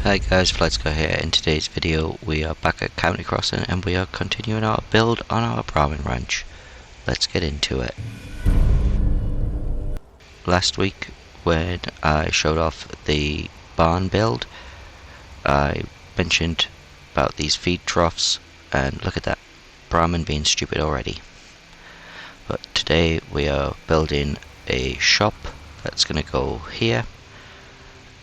Hi guys, Let's Go here. In today's video we are back at County Crossing and we are continuing our build on our Brahmin ranch. Let's get into it. Last week when I showed off the barn build, I mentioned about these feed troughs, and look at that, Brahmin being stupid already. But today we are building a shop that's going to go here.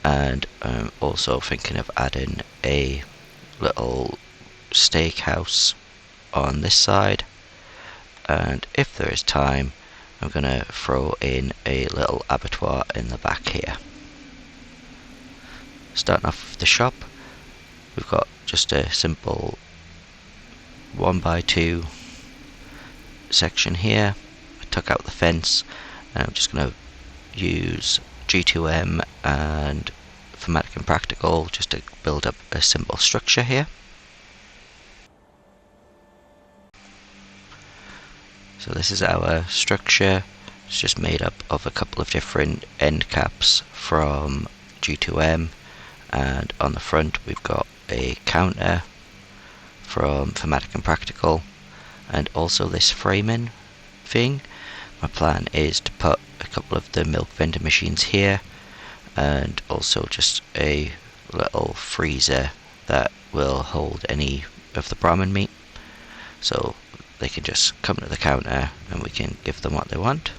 And I'm also thinking of adding a little steakhouse on this side, and if there is time I'm going to throw in a little abattoir in the back here. Starting off with the shop, we've got just a simple 1x2 section here. I took out the fence and I'm just going to use G2M and Thematic and Practical just to build up a simple structure here. So this is our structure. It's just made up of a couple of different end caps from G2M, and on the front we've got a counter from Thematic and Practical, and also this framing thing. My plan is to put a couple of the milk vending machines here, and also just a little freezer that will hold any of the Brahmin meat, so they can just come to the counter and we can give them what they want.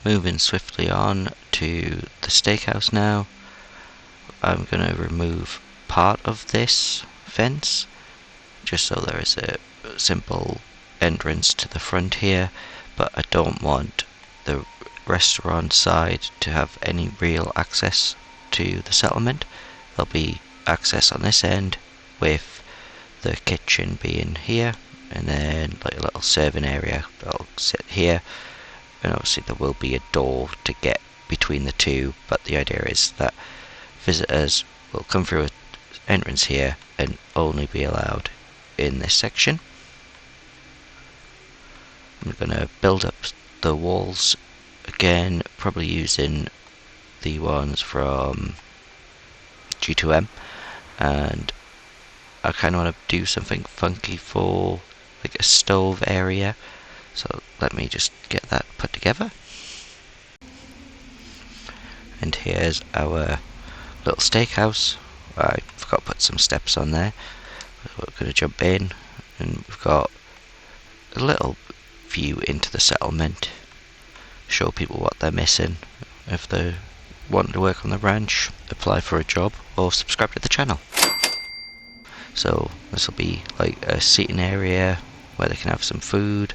Moving swiftly on to the steakhouse now, I'm going to remove part of this fence just so there is a simple entrance to the front here, but I don't want the restaurant side to have any real access to the settlement. There'll be access on this end with the kitchen being here, and then like a little serving area that'll sit here, and obviously there will be a door to get between the two, but the idea is that visitors will come through an entrance here and only be allowed in this section. I'm going to build up the walls again, probably using the ones from G2M, and I kind of want to do something funky for like a stove area, so let me just get that put together. And here's our little steakhouse. I forgot to put some steps on there. We're going to jump in, and we've got a little view into the settlement, show people what they're missing if they want to work on the ranch, apply for a job, or subscribe to the channel. So this will be like a seating area where they can have some food.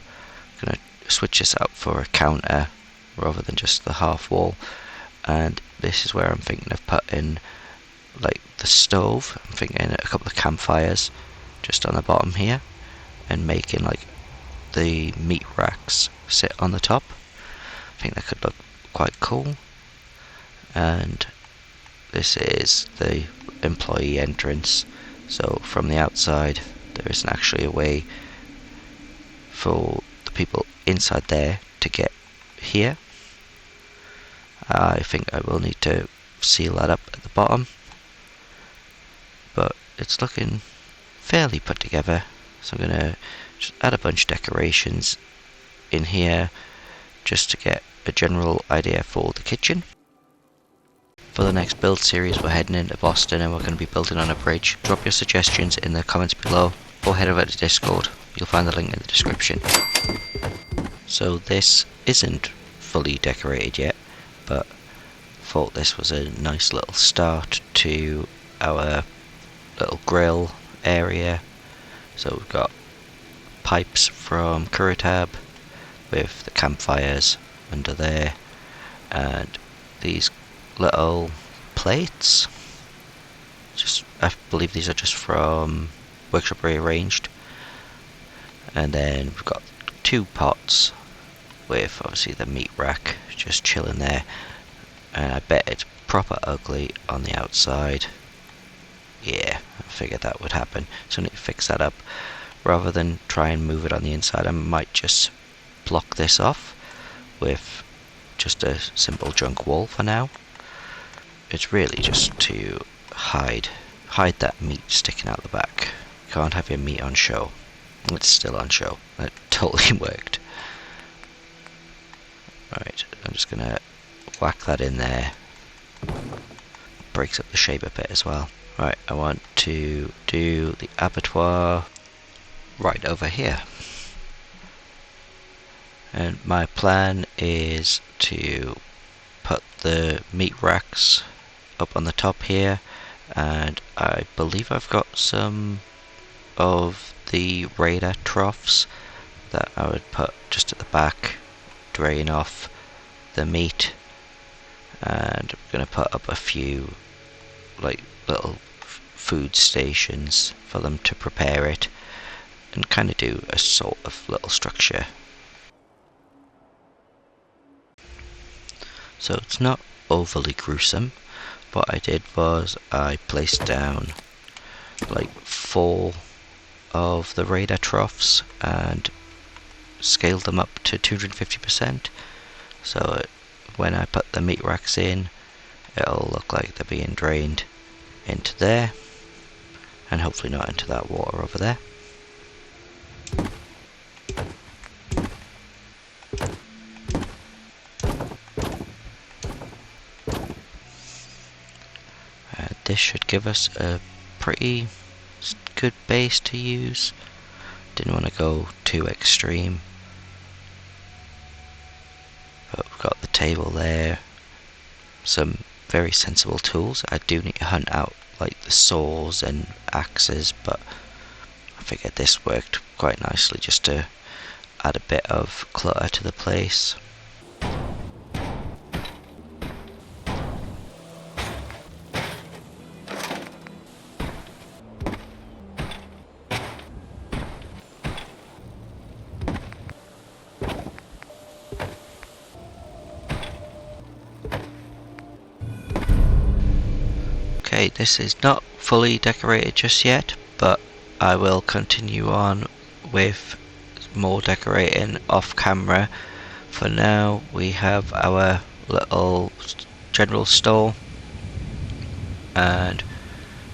I'm going to switch this out for a counter rather than just the half wall, and this is where I'm thinking of putting like the stove. I'm thinking a couple of campfires just on the bottom here, and making like the meat racks sit on the top. I think that could look quite cool. And this is the employee entrance, so from the outside there isn't actually a way for the people inside there to get here. I think I will need to seal that up at the bottom, but it's looking fairly put together, so I'm going to just add a bunch of decorations in here just to get a general idea for the kitchen. For the next build series we're heading into Boston and we're going to be building on a bridge. Drop your suggestions in the comments below or head over to Discord. You'll find the link in the description. So this isn't fully decorated yet, but thought this was a nice little start to our little grill area. So we've got pipes from Curatab with the campfires under there, and these little plates, I believe these are just from Workshop Rearranged, and then we've got 2 pots with obviously the meat rack just chilling there, and I bet it's proper ugly on the outside. Yeah, I figured that would happen, so I need to fix that up. Rather than try and move it on the inside, I might just block this off with just a simple junk wall for now. it's really just to hide that meat sticking out the back. You can't have your meat on show. It's still on show. It totally worked. Right, I'm just gonna whack that in there. Breaks up the shape a bit as well. Right, I want to do the abattoir right over here. And my plan is to put the meat racks up on the top here, and I believe I've got some of the radar troughs that I would put just at the back, drain off the meat, and I'm going to put up a few like little food stations for them to prepare it, and kind of do a sort of little structure. So it's not overly gruesome. What I did was I placed down like 4 of the radar troughs and scaled them up to 250%. So when I put the meat racks in, it'll look like they're being drained into there, and hopefully not into that water over there. This should give us a pretty good base to use. Didn't want to go too extreme. But we've got the table there. Some very sensible tools. I do need to hunt out like the saws and axes, but I figured this worked quite nicely just to add a bit of clutter to the place. Okay, this is not fully decorated just yet, but I will continue on with more decorating off camera. For now, we have our little general store and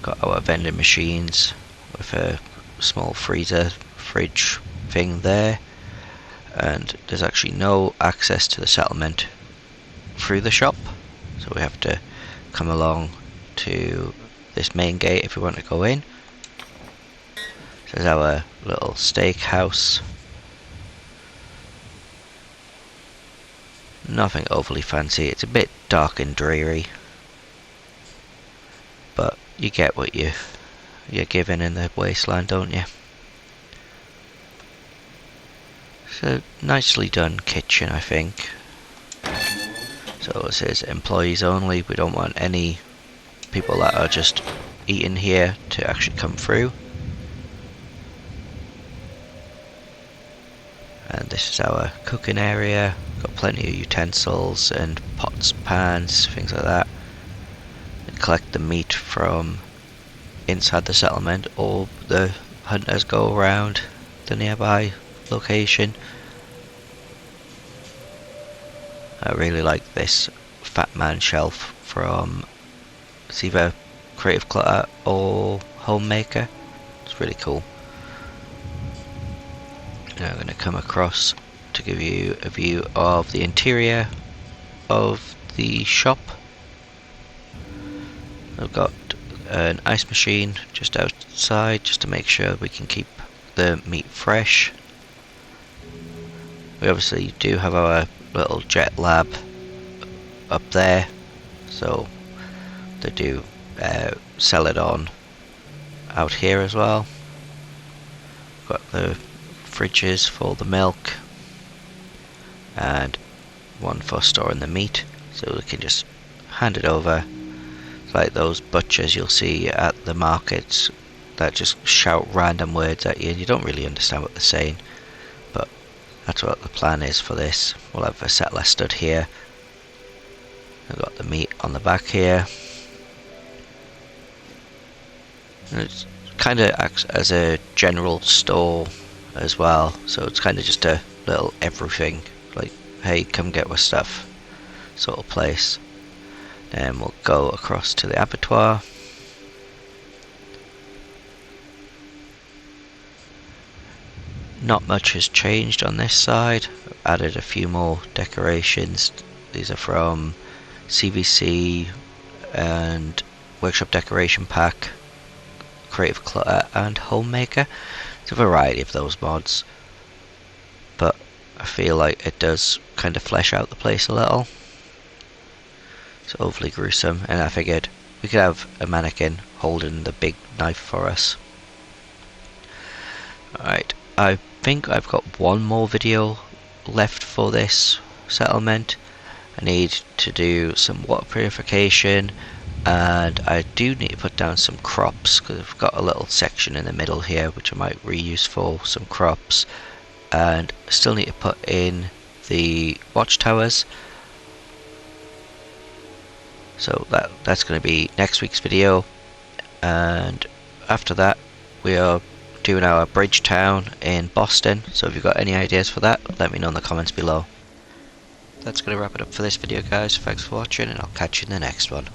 got our vending machines with a small freezer fridge thing there, and there's actually no access to the settlement through the shop, so we have to come along to this main gate if we want to go in. So there's our little steakhouse. Nothing overly fancy, it's a bit dark and dreary, but you get what you're given in the wasteland, don't you? So nicely done kitchen, I think. So it says employees only. We don't want any people that are just eating here to actually come through. And this is our cooking area. Got plenty of utensils and pots, pans, things like that. And collect the meat from inside the settlement, or the hunters go around the nearby location. I really like this Fat Man shelf from, it's either Creative Clutter or Homemaker. It's really cool. Now I'm going to come across to give you a view of the interior of the shop. I've got an ice machine just outside just to make sure we can keep the meat fresh. We obviously do have our little jet lab up there, so they do sell it on out here as well. Got the fridges for the milk and one for storing the meat, so we can just hand it over. It's like those butchers you'll see at the markets that just shout random words at you and you don't really understand what they're saying, but that's what the plan is for this. We'll have a settler stood here. I've got the meat on the back here. And it kind of acts as a general store as well, so it's kind of just a little everything, like, hey, come get our stuff sort of place. Then we'll go across to the abattoir. Not much has changed on this side. I've added a few more decorations. These are from CVC and Workshop Decoration Pack, Creative Clutter and Homemaker. It's a variety of those mods, but I feel like it does kind of flesh out the place a little. It's overly gruesome, and I figured we could have a mannequin holding the big knife for us. Alright, I think I've got one more video left for this settlement. I need to do some water purification, and I do need to put down some crops because I've got a little section in the middle here which I might reuse for some crops, and I still need to put in the watchtowers. So that's going to be next week's video, and after that we are doing our bridge town in Boston. So if you've got any ideas for that, let me know in the comments below. That's going to wrap it up for this video, guys. Thanks for watching, and I'll catch you in the next one.